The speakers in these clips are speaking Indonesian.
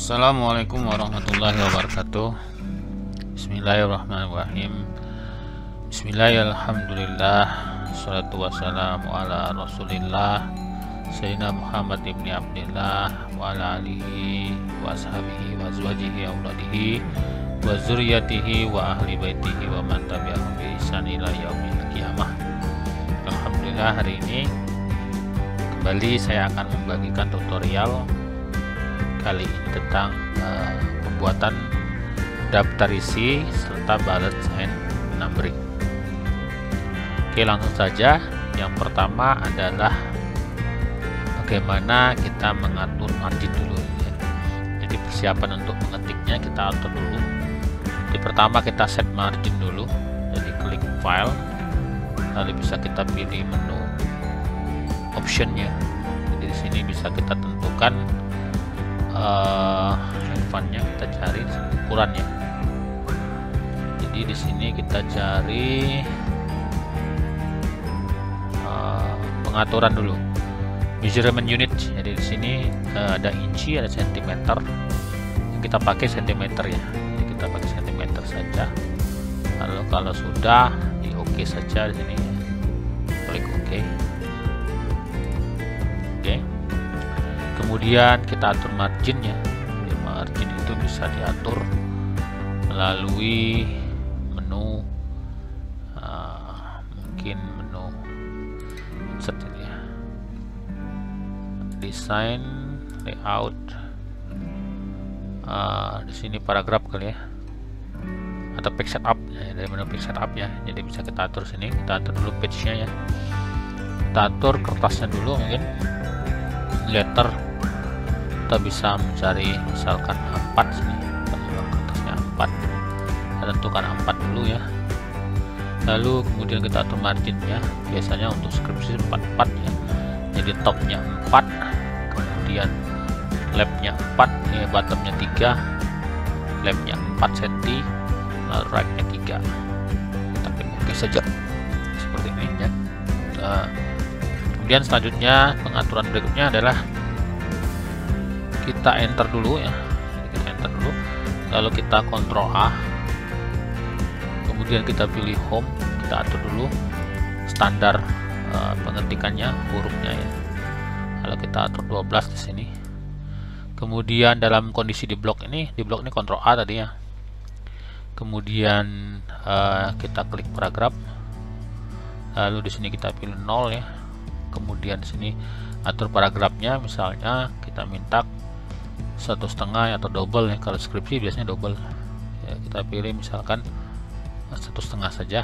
Assalamualaikum warahmatullahi wabarakatuh. Bismillahirrahmanirrahim. Bismillahirrahmanirrahim. Salatu wassalamu ala rasulillah Sayyidina Muhammad ibni Abdillah wa ala alihi wa ashabihi wa azwajihi wa auladihi wa zuriyatihi wa ahli baitihi wa man tabi'ahum bi ihsan ila yaumil qiyamah. Alhamdulillah, hari ini kembali saya akan membagikan tutorial kali ini tentang pembuatan daftar isi serta balance and numbering. Oke, langsung saja. Yang pertama adalah bagaimana kita mengatur margin dulu ya. Jadi persiapan untuk mengetiknya kita atur dulu. Jadi pertama kita set margin dulu. Jadi klik file, lalu bisa kita pilih menu optionnya. Jadi di sini bisa kita tentukan font-nya, kita cari ukurannya. Jadi di sini kita cari pengaturan dulu, measurement unit. Jadi di sini ada inci, ada sentimeter. Yang kita pakai sentimeter ya. Jadi kita pakai sentimeter saja. Lalu kalau sudah di OK saja di sini, klik OK. Kemudian kita atur marginnya. Jadi margin itu bisa diatur melalui menu mungkin menu insert ini ya, design, layout, di sini paragraf kali ya, atau page setup ya, dari menu page setup ya. Jadi bisa kita atur sini, kita atur dulu page-nya ya, kita atur kertasnya dulu, mungkin letter. Kita bisa mencari misalkan 4 sini, kertasnya 4, kita tentukan 4 dulu ya. Lalu kemudian kita atur marginnya, biasanya untuk skripsi 44 ya. Jadi topnya 4, kemudian labnya 4, ini bottomnya 3, labnya 4 cm, lalu rightnya 3. Kita klik OK saja seperti ini ya. Kemudian selanjutnya pengaturan berikutnya adalah kita enter dulu ya. Jadi kita enter dulu, lalu kita Ctrl A, kemudian kita pilih home, kita atur dulu standar pengetikannya, hurufnya ya. Lalu kita atur 12 di sini. Kemudian dalam kondisi di blok ini Ctrl A tadi ya. Kemudian kita klik paragraf, lalu di sini kita pilih 0 ya. Kemudian di sini atur paragrafnya, misalnya kita minta 1,5 atau double ya. Kalau skripsi biasanya double ya, kita pilih misalkan 1,5 saja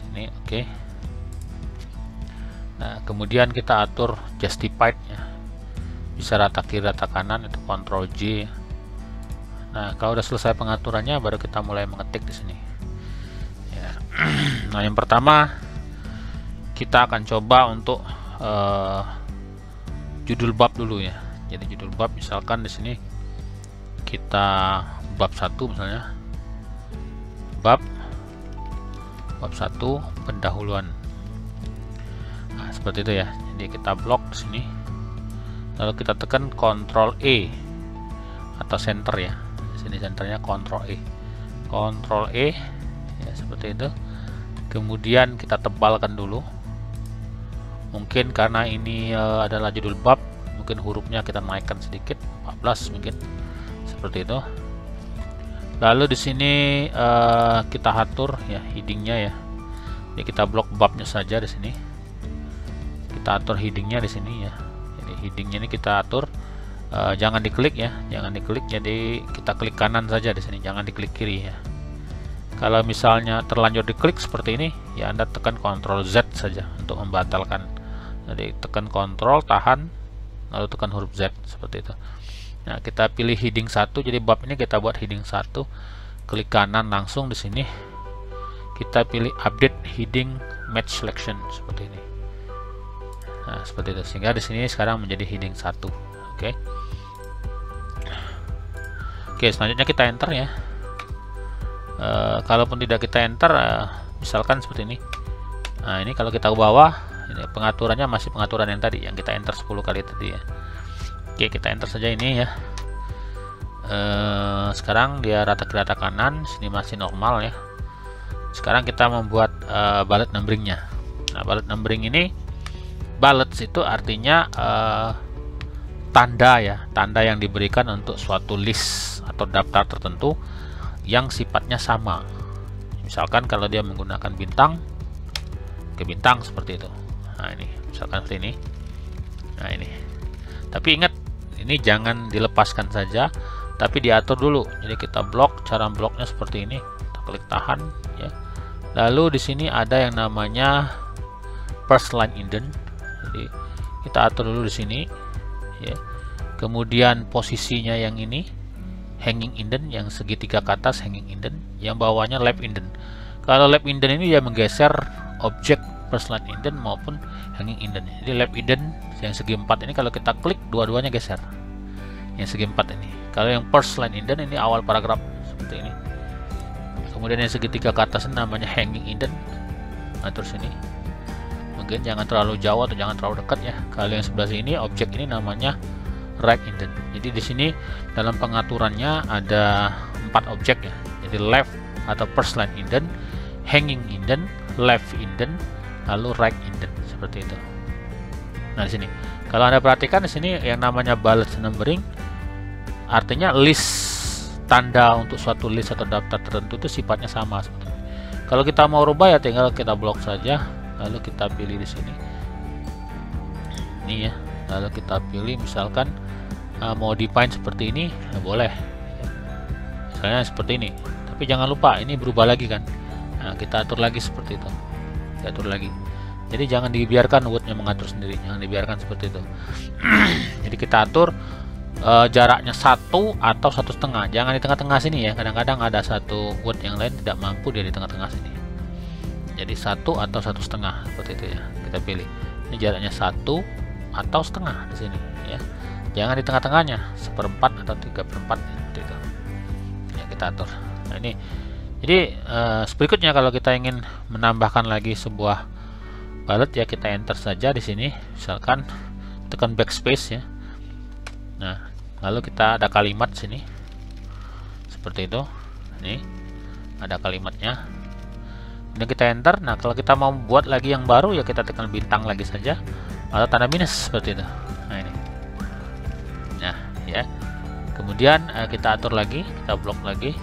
ini. Oke. Nah, kemudian kita atur justified ya, bisa rata kiri rata kanan, itu Ctrl J ya. Nah, kalau udah selesai pengaturannya baru kita mulai mengetik di sini ya. Nah, yang pertama kita akan coba untuk judul bab dulu ya. Jadi judul bab misalkan di sini kita bab 1 misalnya, bab 1 pendahuluan. Nah, seperti itu ya. Jadi kita blok di sini, lalu kita tekan Ctrl E atau center ya. Di sini centernya Ctrl E ya, seperti itu. Kemudian kita tebalkan dulu. Mungkin karena ini adalah judul bab, mungkin hurufnya kita naikkan sedikit, 14 mungkin, seperti itu. Lalu di sini kita atur ya headingnya ya. Jadi kita blok babnya saja di sini. Kita atur headingnya di sini ya. Jadi headingnya ini kita atur, jangan diklik ya, jangan diklik. Jadi kita klik kanan saja di sini, jangan diklik kiri ya. Kalau misalnya terlanjur diklik seperti ini ya, Anda tekan Ctrl Z saja untuk membatalkan. Jadi tekan Ctrl, tahan, lalu tekan huruf Z seperti itu. Nah, kita pilih heading 1. Jadi bab ini kita buat heading 1. Klik kanan langsung di sini. Kita pilih update heading match selection seperti ini. Nah, seperti itu, sehingga di sini sekarang menjadi heading 1. Oke. Oke, selanjutnya kita enter ya. Kalaupun tidak kita enter, misalkan seperti ini. Nah, ini kalau kita ke bawah, ini pengaturannya masih pengaturan yang tadi, yang kita enter 10 kali tadi ya. Oke, kita enter saja ini ya. Sekarang dia rata ke rata kanan, sini masih normal ya. Sekarang kita membuat bullet numberingnya. Nah, bullet numbering ini, bullets itu artinya tanda ya, tanda yang diberikan untuk suatu list atau daftar tertentu yang sifatnya sama. Misalkan kalau dia menggunakan bintang ke bintang seperti itu. Nah, ini misalkan seperti ini. Nah, ini. Tapi ingat, ini jangan dilepaskan saja, tapi diatur dulu. Jadi kita blok, cara bloknya seperti ini. Kita klik tahan ya. Lalu di sini ada yang namanya first line indent. Jadi kita atur dulu di sini ya. Kemudian posisinya yang ini hanging indent, yang segitiga ke atas hanging indent, yang bawahnya left indent. Kalau left indent ini dia menggeser objek first line indent maupun hanging indent. Jadi left indent yang segi 4 ini kalau kita klik dua-duanya geser. Yang segi 4 ini. Kalau yang first line indent ini awal paragraf seperti ini. Kemudian yang segitiga ke atas ini namanya hanging indent. Atur sini. Mungkin jangan terlalu jauh atau jangan terlalu dekat ya. Kalau yang sebelah sini objek ini namanya right indent. Jadi di sini dalam pengaturannya ada 4 objek ya. Jadi left atau first line indent, hanging indent, left indent, lalu right indent seperti itu. Nah, di sini kalau Anda perhatikan di sini yang namanya bullet numbering artinya list, tanda untuk suatu list atau daftar tertentu itu sifatnya sama seperti ini. Kalau kita mau rubah ya tinggal kita blok saja, lalu kita pilih di sini. Ini ya. Lalu kita pilih misalkan mau define seperti ini, ya boleh. Misalnya seperti ini. Tapi jangan lupa ini berubah lagi kan. Nah, kita atur lagi seperti itu. Kita atur lagi. Jadi jangan dibiarkan Word-nya mengatur sendiri, jangan dibiarkan seperti itu. Jadi kita atur jaraknya 1 atau 1,5. Jangan di tengah-tengah sini ya. Kadang-kadang ada satu Word yang lain tidak mampu dia di tengah-tengah sini. Jadi 1 atau 1,5 seperti itu ya. Kita pilih. Ini jaraknya 1 atau setengah di sini ya. Jangan di tengah-tengahnya 1/4 atau 3/4 seperti itu. Ya, kita atur. Nah, ini. Jadi berikutnya kalau kita ingin menambahkan lagi sebuah bullet ya, kita enter saja di sini. Misalkan tekan backspace ya. Nah, lalu kita ada kalimat sini seperti itu. Ini ada kalimatnya. Dan kita enter. Nah, kalau kita mau buat lagi yang baru ya kita tekan bintang lagi saja atau tanda minus seperti itu. Nah, ini. Nah, ya. Kemudian kita atur lagi, kita blok lagi.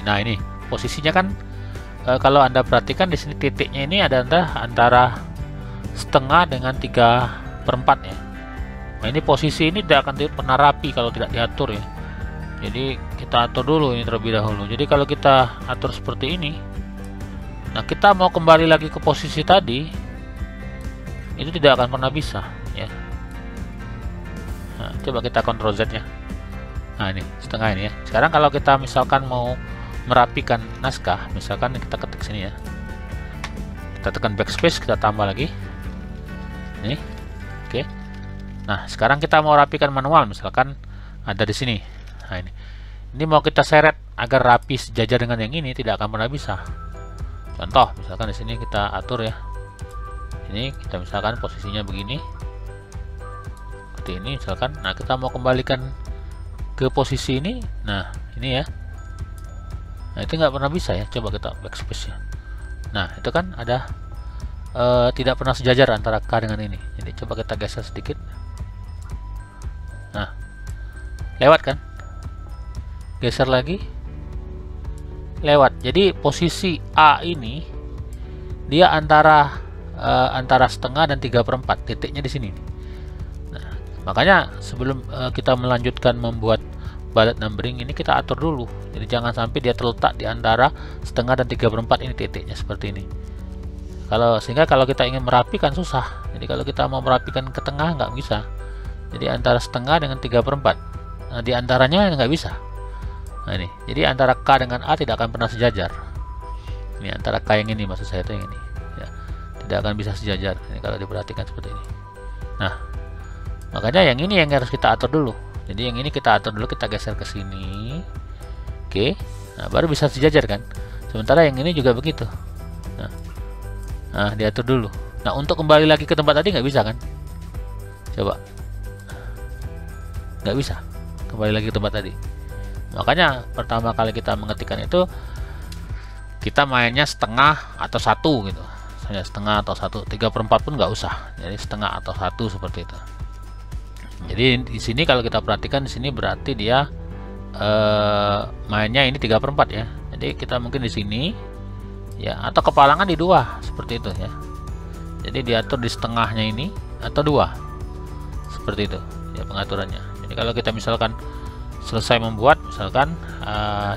Nah ini posisinya kan kalau Anda perhatikan di sini titiknya ini ada antara setengah dengan 3/4 ya. Nah, ini posisi ini tidak akan pernah rapi kalau tidak diatur ya. Jadi kita atur dulu ini terlebih dahulu. Jadi kalau kita atur seperti ini, nah kita mau kembali lagi ke posisi tadi, itu tidak akan pernah bisa ya. Nah, coba kita Ctrl Z ya. Nah, ini setengah ini ya. Sekarang kalau kita misalkan mau merapikan naskah, misalkan kita ketik sini ya. Kita tekan backspace, kita tambah lagi. Ini. Oke. Nah, sekarang kita mau rapikan manual, misalkan ada di sini. Nah, ini mau kita seret agar rapi sejajar dengan yang ini, tidak akan pernah bisa. Contoh, misalkan di sini kita atur ya. Ini kita misalkan posisinya begini. Seperti ini misalkan. Nah, kita mau kembalikan ke posisi ini. Nah, ini ya. Nah, itu nggak pernah bisa ya. Coba kita backspace ya. Nah, itu kan ada tidak pernah sejajar antara K dengan ini. Jadi coba kita geser sedikit. Nah, lewat kan? Geser lagi, lewat. Jadi posisi A ini dia antara setengah dan 3/4, titiknya di sini. Nah, makanya sebelum kita melanjutkan membuat bullet numbering ini kita atur dulu. Jadi jangan sampai dia terletak di antara setengah dan 3/4 ini titiknya seperti ini. Sehingga kalau kita ingin merapikan susah. Jadi kalau kita mau merapikan ke tengah nggak bisa. Jadi antara setengah dengan 3/4. Nah, di antaranya nggak bisa. Nah, ini. Jadi antara K dengan A tidak akan pernah sejajar. Ini antara K yang ini maksud saya itu yang ini. Ya, tidak akan bisa sejajar. Ini kalau diperhatikan seperti ini. Nah, makanya yang ini yang harus kita atur dulu. Jadi yang ini kita atur dulu, kita geser ke sini. Oke. Nah, baru bisa sejajar kan. Sementara yang ini juga begitu. Nah, diatur dulu. Nah, untuk kembali lagi ke tempat tadi nggak bisa kan? Coba. nggak bisa, kembali lagi ke tempat tadi. Makanya pertama kali kita mengetikkan itu kita mainnya setengah atau 1 gitu, saya setengah atau 1, 3/4 pun nggak usah, jadi setengah atau 1 seperti itu. Jadi di sini kalau kita perhatikan di sini berarti dia mainnya ini 3/4 ya. Jadi kita mungkin di sini ya, atau kepalangan di 2 seperti itu ya. Jadi diatur di setengahnya ini atau 2 seperti itu ya pengaturannya. Jadi kalau kita misalkan selesai membuat misalkan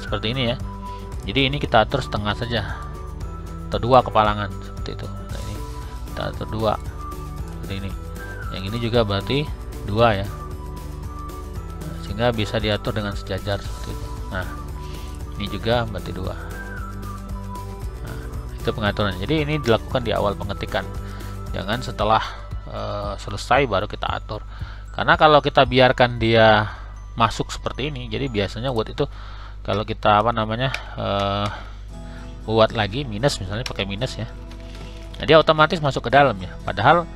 seperti ini ya, jadi ini kita atur setengah saja atau 2 kepalangan seperti itu. Nah, ini kita atur 2 seperti ini. Yang ini juga berarti 2 ya, nah, sehingga bisa diatur dengan sejajar seperti itu. Nah, ini juga berarti 2. Nah, itu pengaturan. Jadi ini dilakukan di awal pengetikan, jangan setelah selesai baru kita atur. Karena kalau kita biarkan dia masuk seperti ini, jadi biasanya buat itu kalau kita buat lagi minus, misalnya pakai minus ya, nah dia otomatis masuk ke dalam ya. Padahal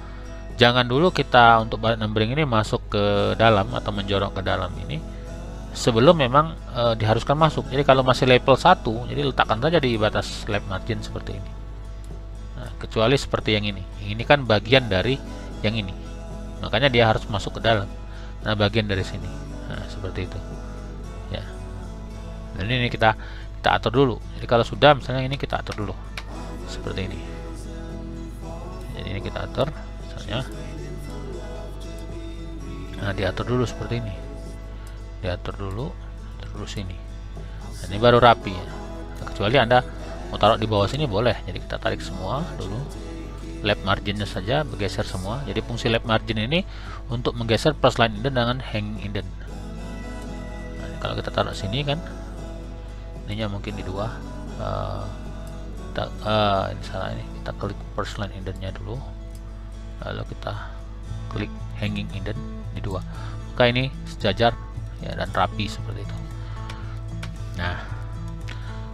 jangan dulu kita untuk balik numbering ini masuk ke dalam atau menjorok ke dalam ini sebelum memang diharuskan masuk. Jadi kalau masih level 1, jadi letakkan saja di batas left margin seperti ini. Nah, kecuali seperti yang ini kan bagian dari yang ini, makanya dia harus masuk ke dalam. Nah, bagian dari sini, nah seperti itu ya. Dan ini kita atur dulu. Jadi kalau sudah misalnya ini kita atur dulu seperti ini. Jadi ini kita atur misalnya, nah diatur dulu seperti ini, diatur dulu terus ini. Nah, ini baru rapi ya. Nah, kecuali Anda mau taruh di bawah sini boleh. Jadi kita tarik semua dulu, left marginnya saja bergeser semua. Jadi fungsi left margin ini untuk menggeser plus line indent dengan hanging indent. Nah, kalau kita taruh sini kan, ininya mungkin di 2. Ini salah, ini kita klik plus line indentnya dulu, lalu kita klik hanging indent di 2. Maka ini sejajar ya dan rapi seperti itu. Nah,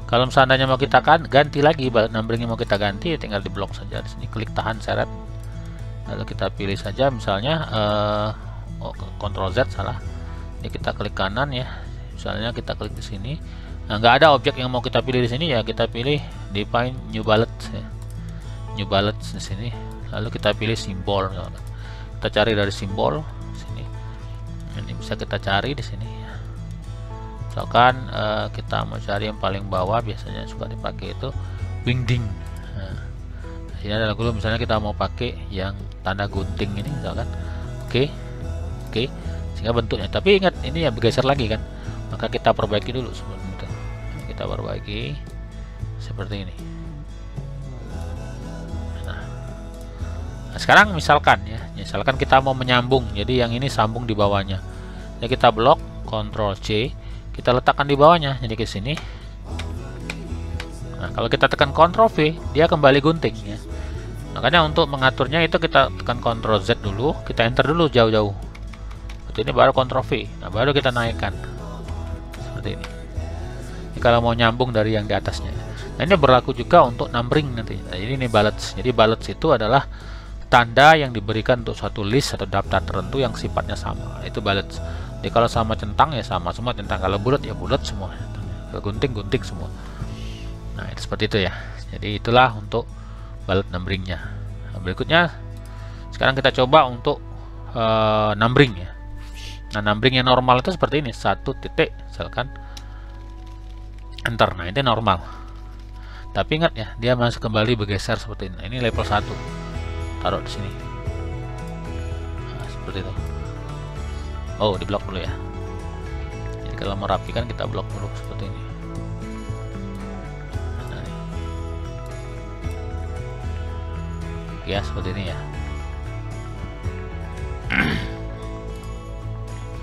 kalau seandainya mau kita ganti lagi, balik numberingnya mau kita ganti, ya tinggal di blok saja di sini, klik tahan seret, lalu kita pilih saja misalnya Ctrl Z salah. Ini kita klik kanan ya, misalnya kita klik di sini. Nah, nggak ada objek yang mau kita pilih di sini ya, kita pilih define new bullet ya. New bullet di sini, lalu kita pilih simbol. Kita cari dari simbol sini. Ini bisa kita cari di sini. Misalkan kita mau cari yang paling bawah, biasanya suka dipakai itu wingding. Nah, ini adalah dulu misalnya kita mau pakai yang tanda gunting ini misalkan. Oke, sehingga bentuknya. Tapi ingat ini ya bergeser lagi kan, maka kita perbaiki dulu seperti itu. Kita perbaiki seperti ini. Nah, sekarang misalkan misalkan kita mau menyambung, jadi yang ini sambung di bawahnya. Jadi kita blok Ctrl C, kita letakkan di bawahnya, jadi ke sini. Nah, kalau kita tekan Ctrl V, dia kembali gunting ya. Makanya untuk mengaturnya itu kita tekan Ctrl Z dulu, kita enter dulu jauh-jauh. Seperti ini baru Ctrl V. Nah, baru kita naikkan. Seperti ini. Ini kalau mau nyambung dari yang di atasnya. Nah, ini berlaku juga untuk numbering nanti. Nah, ini bullets. Jadi bullets itu adalah tanda yang diberikan untuk suatu list atau daftar tertentu yang sifatnya sama. Itu bullets. Jadi kalau sama centang ya sama semua centang, kalau bulat ya bulat semua, kalau gunting semua. Nah, itu seperti itu ya. Jadi itulah untuk bullet numberingnya. Nah, berikutnya sekarang kita coba untuk numbering ya. Nah, numbering yang normal itu seperti ini, 1 titik misalkan enter. Nah, ini normal. Tapi ingat ya, dia masih kembali bergeser seperti ini. Nah, ini level 1. Taruh di sini. Nah, seperti itu. Oh, di blok dulu ya. Jadi kalau mau rapikan kita blok dulu seperti ini. Nah, ini. Ya, seperti ini ya.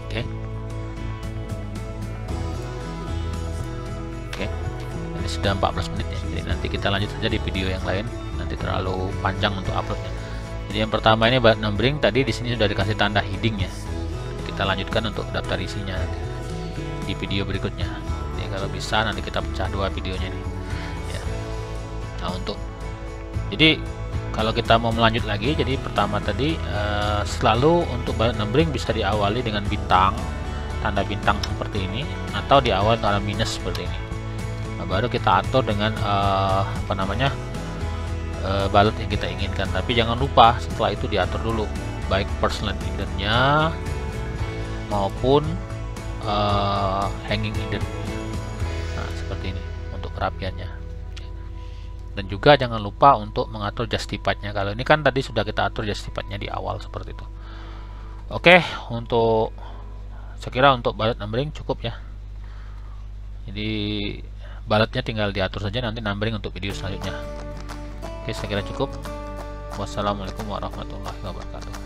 Oke. Ini sudah 14 menit ya. Jadi nanti kita lanjut saja di video yang lain. Nanti terlalu panjang untuk uploadnya. Jadi yang pertama ini bullet numbering, tadi di sini sudah dikasih tanda heading ya. Kita lanjutkan untuk daftar isinya nanti di video berikutnya. Jadi kalau bisa nanti kita pecah 2 videonya nih ya. Nah, jadi kalau kita mau melanjut lagi, jadi pertama tadi selalu untuk bullet numbering bisa diawali dengan bintang tanda bintang seperti ini, atau di awal tanda minus seperti ini. Nah, baru kita atur dengan balut yang kita inginkan. Tapi jangan lupa setelah itu diatur dulu baik personal indentnya maupun hanging indent. Nah, seperti ini untuk kerapiannya. Dan juga jangan lupa untuk mengatur justified-nya. Kalau ini kan tadi sudah kita atur justified-nya di awal seperti itu. Oke, untuk saya kira untuk balut numbering cukup ya. Jadi balutnya tinggal diatur saja, nanti numbering untuk video selanjutnya. Oke, saya kira cukup. Wassalamualaikum warahmatullahi wabarakatuh.